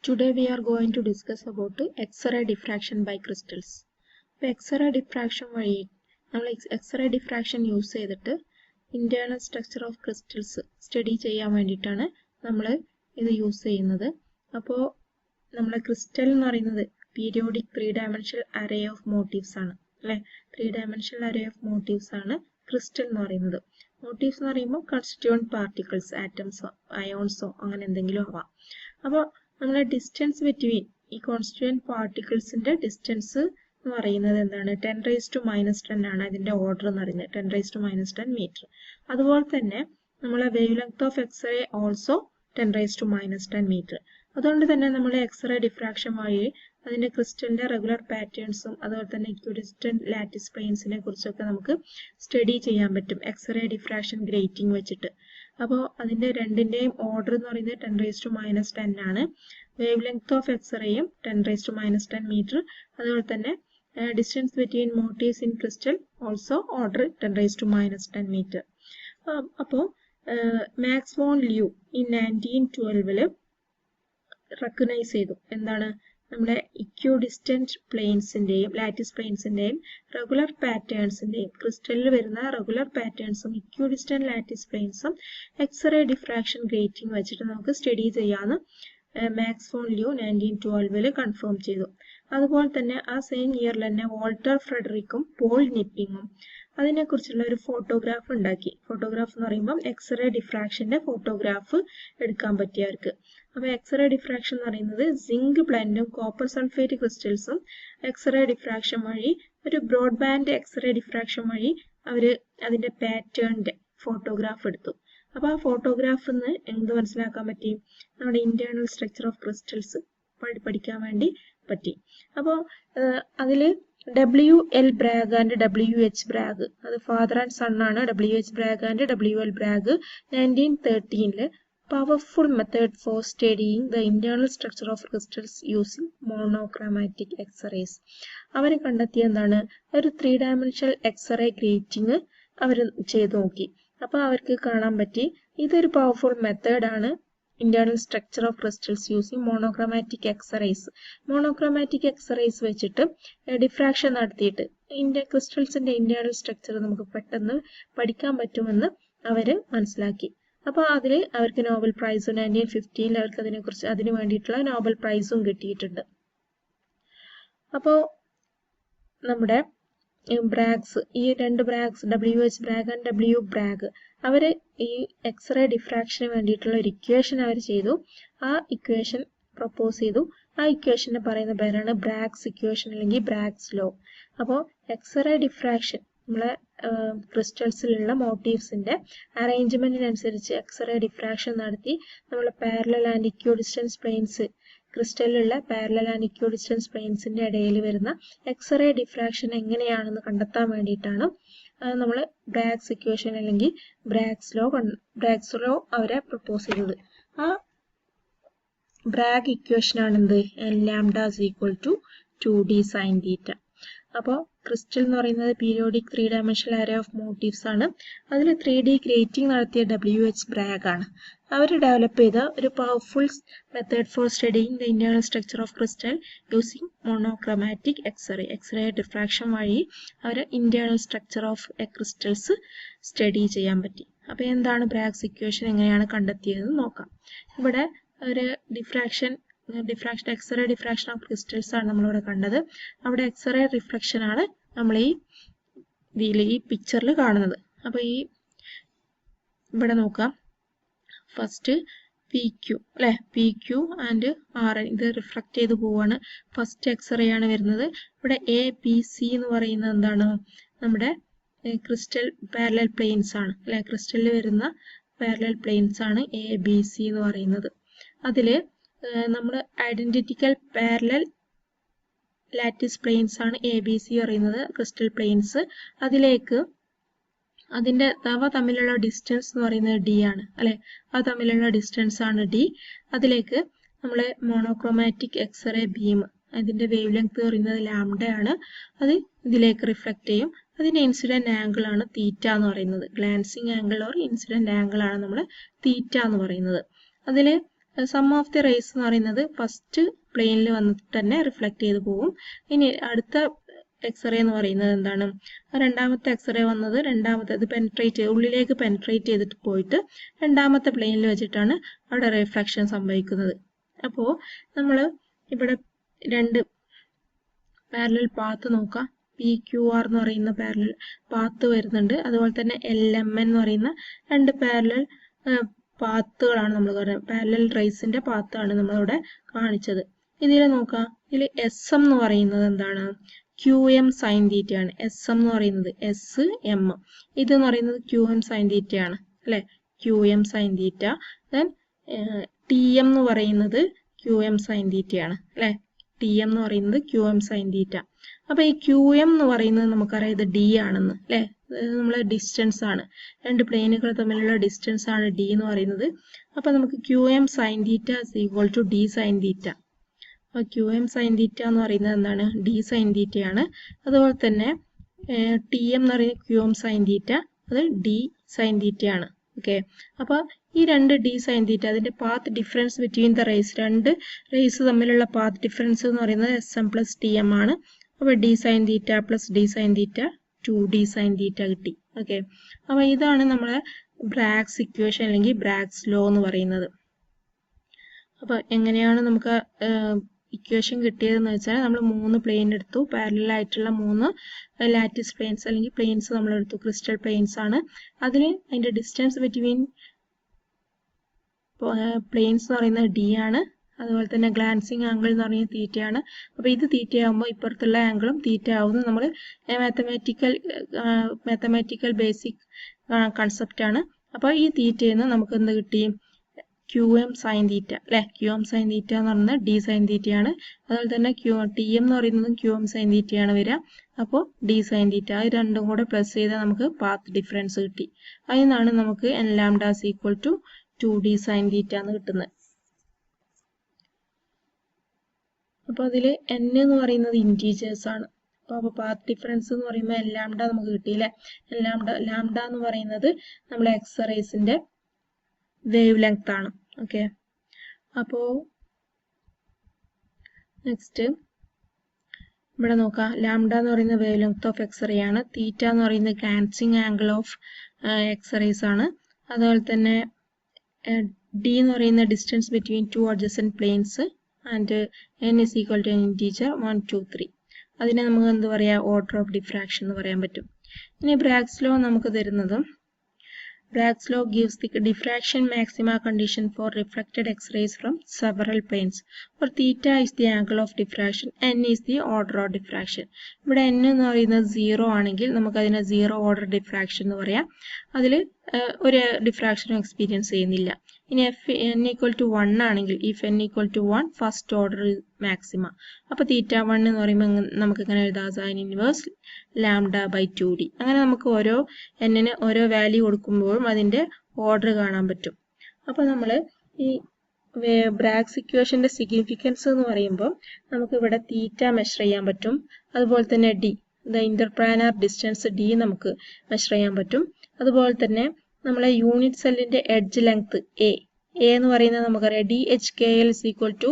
Today we are going to discuss about X-ray diffraction by crystals. X-ray diffraction വഴി നമ്മൾ X-ray diffraction use ചെയ്തിട്ട് internal structure of crystals study ചെയ്യാൻ വേണ്ടിയിട്ടാണ് നമ്മൾ ഇത് യൂസ് ചെയ്യുന്നത്. അപ്പോൾ നമ്മളെ ക്രിസ്റ്റൽ എന്ന് പറയുന്നത് periodic 3-dimensional array of motifs ആണ് അല്ലേ. 3-dimensional array of motifs ആണ് ക്രിസ്റ്റൽ എന്ന് പറയുന്നത്. മോട്ടീവ്സ് എന്ന് പറയുമ്പോൾ കൺസ്റ്റിറ്റ്യൂവന്റ് പാർട്ടിക്കിൾസ്, ആറ്റംസോ അയോൺസോ അങ്ങനെ എന്തെങ്കിലും ആവാം. അപ്പോൾ നമ്മളെ ഡിസ്റ്റൻസ് ബിറ്റ്വീൻ ഈ കോൺസ്റ്റിറ്റ്യൂവന്റ് പാർട്ടിക്കിൾസിന്റെ ഡിസ്റ്റൻസ് എന്ന് പറയുന്നത് എന്താണ്? 10⁻⁻10 ആണ് അതിന്റെ ഓർഡർ എന്ന് പറയുന്നത്, 10⁻⁻10 മീറ്റർ. അതുപോലെ തന്നെ നമ്മളെ wavelength of X-ray also 10⁻⁻10 metre. അതുകൊണ്ട് തന്നെ നമ്മൾ എക്സ്റേ ഡിഫ്രാക്ഷൻ വഴി അതിന്റെ ക്രിസ്റ്റലിന്റെ റെഗുലർ പാറ്റേൺസും അതുപോലെ തന്നെ ഇക്വിഡിസ്റ്റന്റ് ലാറ്റിസ് പ്ലെയിൻസിനെ കുറിച്ചൊക്കെ നമുക്ക് സ്റ്റഡി ചെയ്യാൻ പറ്റും എക്സ്റേ ഡിഫ്രാക്ഷൻ ഗ്രേറ്റിംഗ് വെച്ചിട്ട്. അപ്പോൾ അതിന്റെ രണ്ടിന്റെയും ഓർഡർ എന്ന് പറയുന്നത് 10⁻⁻10 ആണ്. വേവ് ലെങ്ത് ഓഫ് എക്സ്റേയും 10⁻⁻10 മീറ്റർ. അതുപോലെ തന്നെ distance between motifs in crystal also order 10⁻⁻10 metre. അപ്പോൾ മാക്സ് വോൺ ല്യൂ ഈ 1912 റെക്കഗ്നൈസ് ചെയ്തു. എന്താണ്? നമ്മുടെ ഇക്വിഡിസ്റ്റന്റ് പ്ലെയിൻസിന്റെയും ലാറ്റിസ് പ്ലെയിൻസിന്റെയും റെഗുലർ പാറ്റേൺസിന്റെയും ക്രിസ്റ്റലിൽ വരുന്ന റെഗുലർ പാറ്റേൺസും ഇക്വിഡിസ്റ്റന്റ് ലാറ്റിസ് പ്ലെയിൻസും എക്സ്റേ ഡിഫ്രാക്ഷൻ ഗ്രേറ്റിംഗ് വെച്ചിട്ട് നമുക്ക് സ്റ്റഡി ചെയ്യാന്ന് മാക്സ് വോൺ ല്യൂ 1912 കൺഫേം ചെയ്തു. അതുപോലെ തന്നെ ആ സെയിം ഇയറിൽ തന്നെ വാൾട്ടർ ഫ്രെഡറിക്കും പോൾ നിപ്പിങ്ങും അതിനെക്കുറിച്ചുള്ള ഒരു ഫോട്ടോഗ്രാഫ് ഉണ്ടാക്കി. ഫോട്ടോഗ്രാഫ് എന്ന് പറയുമ്പോൾ എക്സ്റേ ഡിഫ്രാക്ഷന്റെ ഫോട്ടോഗ്രാഫ് എടുക്കാൻ പറ്റിയവർക്ക്. അപ്പോൾ എക്സ്റേ ഡിഫ്രാക്ഷൻ എന്ന് പറയുന്നത് സിങ്ക് ബ്ലെൻഡും കോപ്പർ സൾഫേറ്റ് ക്രിസ്റ്റൽസും എക്സ്റേ ഡിഫ്രാക്ഷൻ വഴി ഒരു ബ്രോഡ്ബാൻഡ് എക്സ്റേ ഡിഫ്രാക്ഷൻ വഴി അവര് അതിന്റെ പാറ്റേണിന്റെ ഫോട്ടോഗ്രാഫ് എടുത്തു. അപ്പോൾ ആ ഫോട്ടോഗ്രാഫിൽ നിന്ന് എന്ത് മനസ്സിലാക്കാൻ പറ്റി? നമ്മുടെ ഇന്റേണൽ സ്ട്രക്ചർ ഓഫ് ക്രിസ്റ്റൽസ് പഠിക്കാൻ വേണ്ടി പറ്റി. അപ്പോൾ അതില് WL Bragg and WH Bragg, അത് ഫാദർ ആൻഡ് സൺ ആണ്. WH Bragg and WL Bragg 1913 powerful method for studying the internal structure of crystals using monochromatic X-rays. അവർ കണ്ടെത്തിയ എന്താണ്? ഒരു 3-dimensional X-ray grating അവർ ചെയ്തു നോക്കി. അപ്പോൾ അവർക്ക് കാണാൻ പറ്റി ഇതൊരു പവർഫുൾ മെത്തേഡ് ആണ് internal structure of crystals using monochromatic X-rays. Monochromatic X-rays വെച്ചിട്ട് ഡിഫ്രാക്ഷൻ നടത്തിയിട്ട് ക്രിസ്റ്റൽസിന്റെ ഇന്റേണൽ സ്ട്രക്ചർ നമുക്ക് പെട്ടെന്ന് പഠിക്കാൻ പറ്റുമെന്ന് അവര് മനസ്സിലാക്കി. അപ്പോൾ അതിൽ അവർക്ക് നോബൽ പ്രൈസ് 1915 അവർക്ക് അതിനു വേണ്ടിയിട്ടുള്ള നോബൽ പ്രൈസും കിട്ടിയിട്ടുണ്ട്. അപ്പോൾ നമ്മുടെ ബ്രാഗ്സ്, ഈ രണ്ട് ബ്രാഗ്സ് WH Bragg and W Bragg, അവര് ഈ എക്സ്റേ ഡിഫ്രാക്ഷന് വേണ്ടിയിട്ടുള്ള ഒരു ഇക്വേഷൻ അവർ ചെയ്തു. ആ ഇക്വേഷൻ പ്രപ്പോസ് ചെയ്തു. ആ ഇക്വേഷനെ പറയുന്ന പേരാണ് ബ്രാഗ്സ് ഇക്വേഷൻ അല്ലെങ്കിൽ ബ്രാഗ്സ് ലോ. അപ്പോൾ എക്സ്റേ ഡിഫ്രാക്ഷൻ നമ്മളെ ക്രിസ്റ്റൽസിലുള്ള മോട്ടീവ്സിന്റെ അറേഞ്ച്മെന്റിനനുസരിച്ച് എക്സ്റേ ഡിഫ്രാക്ഷൻ നടത്തി നമ്മളെ പാരലൽ ആൻഡ് ഇക്വിഡിസ്റ്റൻസ് പ്ലെയിൻസ്, ക്രിസ്റ്റലിലുള്ള പാരലൽ ആൻഡ് ഇക്വിഡിസ്റ്റൻസ് പ്ലെയിൻസിന്റെ ഇടയിൽ വരുന്ന എക്സ്റേ ഡിഫ്രാക്ഷൻ എങ്ങനെയാണെന്ന് കണ്ടെത്താൻ വേണ്ടിയിട്ടാണ് നമ്മൾ ബ്രാഗ്സ് ഇക്വേഷൻ അല്ലെങ്കിൽ ബ്രാഗ്സ് ലോ അവരെ പ്രപ്പോസ് ചെയ്തത്. ആ ബ്രാഗ് ഇക്വേഷൻ ആണെന്ത്? λ = 2D sin θ. അപ്പോൾ ക്രിസ്റ്റൽ എന്ന് പറയുന്നത് periodic 3-dimensional array of motifs ആണ്. അതിൽ 3D ഗ്രേറ്റിംഗ് നടത്തിയ WH ബ്രാഗ് ആണ്. അവർ ഡെവലപ്പ് ചെയ്ത ഒരു powerful method for studying the internal structure of crystal using monochromatic X ray diffraction വഴി അവർ internal structure of crystals study ചെയ്യാൻ പറ്റി. അപ്പോൾ എന്താണ് ബ്രാഗ്സ് ഇക്വേഷൻ, എങ്ങനെയാണ് കണ്ടെത്തിയതെന്ന് നോക്കാം. ഇവിടെ ഒരു എക്സ്റേ ഡിഫ്രാക്ഷൻ ഓഫ് ക്രിസ്റ്റൽസ് ആണ് നമ്മളിവിടെ കണ്ടത്. അവിടെ എക്സ്റേ റിഫ്ലക്ഷൻ ആണ് നമ്മൾ ഈ പിക്ചറിൽ കാണുന്നത്. അപ്പോൾ ഇവിടെ നോക്കാം. ഫസ്റ്റ് PQ അല്ലെ, PQ ആൻഡ് RN ഇത് റിഫ്ലക്ട് ചെയ്ത് പോവാണ്. ഫസ്റ്റ് എക്സ്റേ ആണ് വരുന്നത്. ഇവിടെ ABC എന്ന് പറയുന്നത് എന്താണ്? നമ്മുടെ ക്രിസ്റ്റൽ പാരലൽ പ്ലെയിൻസ് ആണ് അല്ലെ, ക്രിസ്റ്റലിൽ വരുന്ന പാരലൽ പ്ലെയിൻസ് ആണ് ABC എന്ന് പറയുന്നത്. അതില് നമ്മൾ ഐഡന്റിറ്റിക്കൽ പാരലൽ ലാറ്റിസ് പ്ലെയിൻസ് ആണ് ABC പറയുന്നത്, ക്രിസ്റ്റൽ പ്ലെയിൻസ്. അതിലേക്ക് അവ തമ്മിലുള്ള ഡിസ്റ്റൻസ് എന്ന് പറയുന്നത് D ആണ് അല്ലെ, അവ തമ്മിലുള്ള ഡിസ്റ്റൻസ് ആണ് D. അതിലേക്ക് നമ്മൾ മോണോക്രോമാറ്റിക് എക്സ്റേ ബീം, അതിന്റെ വേവ് ലെങ്ത് പറയുന്നത് λ ആണ്. അത് ഇതിലേക്ക് റിഫ്ലക്ട് ചെയ്യും. അതിന്റെ ഇൻസിഡന്റ് ആംഗിൾ ആണ് തീറ്റ എന്ന് പറയുന്നത്. Glancing angle or incident angle ആണ് നമ്മൾ തീറ്റ എന്ന് പറയുന്നത്. അതിൽ സം ഓഫ് ദി റേസ് എന്ന് പറയുന്നത് ഫസ്റ്റ് പ്ലെയിനിൽ വന്നിട്ട് തന്നെ റിഫ്ലക്ട് ചെയ്ത് പോകും. ഇനി അടുത്ത എക്സ്റേ എന്ന് പറയുന്നത് എന്താണ്? രണ്ടാമത്തെ എക്സ്റേ വന്നത് രണ്ടാമത്തേത് ഉള്ളിലേക്ക് പെൻട്രേറ്റ് ചെയ്തിട്ട് പോയിട്ട് രണ്ടാമത്തെ പ്ലെയിനിൽ വെച്ചിട്ടാണ് അവിടെ റിഫ്ലക്ഷൻ സംഭവിക്കുന്നത്. അപ്പോൾ നമ്മൾ ഇവിടെ രണ്ട് പാരലൽ പാത്ത് നോക്കാം. PQR എന്ന് പറയുന്ന പാരലൽ പാത്ത് വരുന്നുണ്ട്. അതുപോലെ തന്നെ LMN എന്ന് പറയുന്ന രണ്ട് പാരലൽ പാത്തുകളാണ് നമ്മൾ പറയുന്നത്. പാരലൽ റേസിന്റെ പാത്താണ് നമ്മളിവിടെ കാണിച്ചത്. ഇതിൽ നോക്കാം, ഇതിൽ SM എന്ന് പറയുന്നത് എന്താണ്? QM സൈൻ തീറ്റ ആണ്. SM എന്ന് പറയുന്നത് SM, ഇതെന്ന് പറയുന്നത് QM സൈൻ തീറ്റ ആണ് അല്ലെ? QM സൈൻ തീറ്റ. ദെൻ TM എന്ന് പറയുന്നത് QM സൈൻ തീറ്റ ആണ് അല്ലെ? TM എന്ന് പറയുന്നത് QM സൈൻ തീറ്റ. അപ്പൊ ഈ QM എന്ന് പറയുന്നത് നമുക്കറിയാം ഇത് D ആണെന്ന് അല്ലെ? നമ്മളെ ഡിസ്റ്റൻസ് ആണ്, രണ്ട് പ്ലെയിനുകൾ തമ്മിലുള്ള ഡിസ്റ്റൻസ് ആണ് D എന്ന് പറയുന്നത്. അപ്പൊ നമുക്ക് QM sine theta is equal to D sine theta. അപ്പോൾ QM സൈൻ തീറ്റ എന്ന് പറയുന്നത് എന്താണ്? D സൈൻ തീറ്റയാണ്. അതുപോലെ തന്നെ TM എന്ന് പറയുന്നത് QM സൈൻ തീറ്റ, അത് D സൈൻ തീറ്റയാണ്. ഓക്കെ, അപ്പോൾ ഈ രണ്ട് D സൈൻ തീറ്റ, അതിന്റെ path difference between the race, രണ്ട് റേസ് തമ്മിലുള്ള പാത്ത് ഡിഫറൻസ് എന്ന് പറയുന്നത് SM പ്ലസ് TM ആണ്. അപ്പോൾ D sine theta plus D sine തീറ്റ 2D സൈൻ തീറ്റ കിട്ടി. ഓക്കെ, അപ്പോൾ ഇതാണ് നമ്മളെ ബ്രാഗ്സ് ഇക്വേഷൻ അല്ലെങ്കിൽ ബ്രാഗ്സ് ലോ എന്ന് പറയുന്നത്. അപ്പോൾ എങ്ങനെയാണ് നമുക്ക് ഇക്വേഷൻ കിട്ടിയതെന്ന് വെച്ചാൽ നമ്മൾ 3 പ്ലെയിൻ എടുത്തു, പാരലൽ ആയിട്ടുള്ള 3 ലാറ്റിസ് പ്ലെയിൻസ് അല്ലെങ്കിൽ പ്ലെയിൻസ് നമ്മൾ എടുത്തു, ക്രിസ്റ്റൽ പ്ലെയിൻസ് ആണ്. അതിൽ അതിന്റെ ഡിസ്റ്റൻസ് ബിറ്റ്വീൻ പ്ലെയിൻസ് എന്ന് പറയുന്നത് D ആണ്. അതുപോലെ തന്നെ ഗ്ലാൻസിങ് ആംഗിൾ എന്ന് പറയുന്നത് തീറ്റയാണ്. അപ്പോൾ ഇത് തീറ്റയാകുമ്പോൾ ഇപ്പുറത്തുള്ള ആംഗിളും തീറ്റ ആവുന്നത് നമ്മൾ മാത്തമാറ്റിക്കൽ ബേസിക് കൺസെപ്റ്റ് ആണ്. അപ്പോൾ ഈ തീറ്റയിൽ നിന്ന് നമുക്ക് എന്ത് കിട്ടി? QM സൈൻ തീറ്റ അല്ലെ? QM സൈൻ തീറ്റ എന്ന് പറയുന്നത് D സൈൻ തീറ്റയാണ്. അതുപോലെ തന്നെ TM എന്ന് പറയുന്നതും QM സൈൻ തീറ്റയാണ് വരിക. അപ്പോൾ D സൈൻ തീറ്റ, അത് രണ്ടും കൂടെ പ്ലസ് ചെയ്താൽ നമുക്ക് പാത്ത് ഡിഫറൻസ് കിട്ടി. അതിൽ നിന്നാണ് നമുക്ക് n lambda is equal to 2D sine theta എന്ന് കിട്ടുന്നത്. അപ്പോൾ അതിൽ n എന്ന് പറയുന്നത് ഇൻറ്റീജേഴ്സ് ആണ്. അപ്പോൾ പാത്ത് ഡിഫറൻസ് എന്ന് പറയുമ്പോൾ n ലാംഡ നമുക്ക് കിട്ടിയില്ലേ? ലാംഡ എന്ന് പറയുന്നത് നമ്മളെ എക്സ്റേസിന്റെ വേവ് ലെങ്ത് ആണ്. ഓക്കെ, അപ്പോൾ നെക്സ്റ്റ് ഇവിടെ നോക്കാം. ലാംഡ എന്ന് പറയുന്ന വേവ് ലെങ്ത് ഓഫ് എക്സ്റേ ആണ്. തീറ്റ എന്ന് പറയുന്നത് ഗ്ലാൻസിങ് ആംഗിൾ ഓഫ് എക്സ്റേസ് ആണ്. അതുപോലെ തന്നെ D എന്ന് പറയുന്ന distance between 2 adjacent planes and n is equal to an integer 1, 2, 3. അതിനെ നമുക്ക് എന്ത് പറയാം? ഓർഡർ ഓഫ് ഡിഫ്രാക്ഷൻ എന്ന് പറയാൻ പറ്റും. ഇനി ബ്രാഗ്സ് ലോ നമുക്ക് തരുന്നതും, Bragg's law gives the diffraction maxima condition for reflected X-rays from several planes. For theta is the angle of diffraction, n is the order of diffraction. ഇവിടെ n എന്ന് പറയുന്നത് 0 ആണെങ്കിൽ നമുക്ക് അതിനെ 0 ഓർഡർ ഡിഫ്രാക്ഷൻ എന്ന് പറയാം. അതിൽ ഒരു ഡിഫ്രാക്ഷനും എക്സ്പീരിയൻസ് ചെയ്യുന്നില്ല. ഇനി n equal to 1 ആണെങ്കിൽ, if n equal to 1 first order maxima. അപ്പോൾ തീറ്റ 1 എന്ന് പറയുമ്പോൾ നമുക്ക് ഇങ്ങനെ എഴുതാം, sign inverse lambda by 2d. അങ്ങനെ നമുക്ക് ഓരോ n-ന് ഓരോ വാല്യൂ കൊടുക്കുമ്പോഴും അതിന്റെ ഓർഡർ കാണാൻ പറ്റും. അപ്പോൾ നമ്മൾ ഈ ബ്രാഗ്സ് ഇക്വേഷന്റെ സിഗ്നിഫിക്കൻസ് എന്ന് പറയുമ്പോൾ നമുക്ക് ഇവിടെ തീറ്റ മെഷർ ചെയ്യാൻ പറ്റും. അതുപോലെ തന്നെ d, ഇന്റർപ്ലാനർ ഡിസ്റ്റൻസ് d നമുക്ക് മെഷർ ചെയ്യാൻ പറ്റും. അതുപോലെ തന്നെ നമ്മളെ യൂണിറ്റ് സെല്ലിന്റെ എഡ്ജ് ലെങ്ത് a എന്ന് പറയുന്നത് നമുക്കറിയാം, DHKL is equal to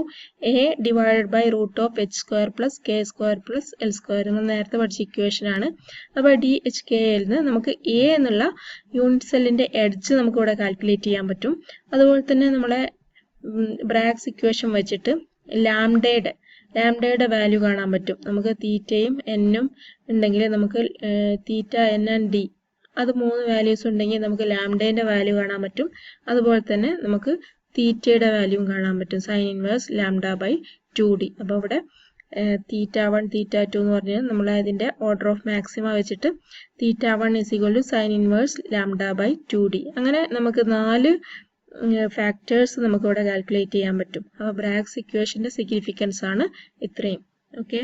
a divided by root of h square plus k square plus l square എന്ന് നേരത്തെ പഠിച്ച ഇക്വേഷൻ ആണ്. അപ്പോൾ DHKL നമുക്ക് a എന്നുള്ള യൂണിറ്റ് സെല്ലിന്റെ എഡ്ജ് നമുക്ക് ഇവിടെ കാൽക്കുലേറ്റ് ചെയ്യാൻ പറ്റും. അതുപോലെ തന്നെ നമ്മളെ ബ്രാഗ്സ് ഇക്വേഷൻ വെച്ചിട്ട് ലാംഡയുടെ വാല്യൂ കാണാൻ പറ്റും. നമുക്ക് തീറ്റയും എന്നും ഉണ്ടെങ്കിൽ നമുക്ക് തീറ്റ എൻ ആൻഡ് ഡി അത് 3 വാല്യൂസ് ഉണ്ടെങ്കിൽ നമുക്ക് ലാംഡേന്റെ വാല്യൂ കാണാൻ പറ്റും. അതുപോലെ തന്നെ നമുക്ക് തീറ്റയുടെ വാല്യൂവും കാണാൻ പറ്റും, sign inverse lambda by 2d. അപ്പോൾ ഇവിടെ തീറ്റ 1 തീറ്റ 2 എന്ന് പറഞ്ഞാൽ നമ്മൾ അതിന്റെ ഓർഡർ ഓഫ് മാക്സിമ വെച്ചിട്ട് theta 1 is equal to sine inverse lambda by 2d. അങ്ങനെ നമുക്ക് 4 ഫാക്ടേഴ്സ് നമുക്ക് ഇവിടെ കാൽക്കുലേറ്റ് ചെയ്യാൻ പറ്റും. അപ്പോൾ ബ്രാഗ്സ് ഇക്വേഷന്റെ സിഗ്നിഫിക്കൻസ് ആണ് ഇത്രയും. ഓക്കെ.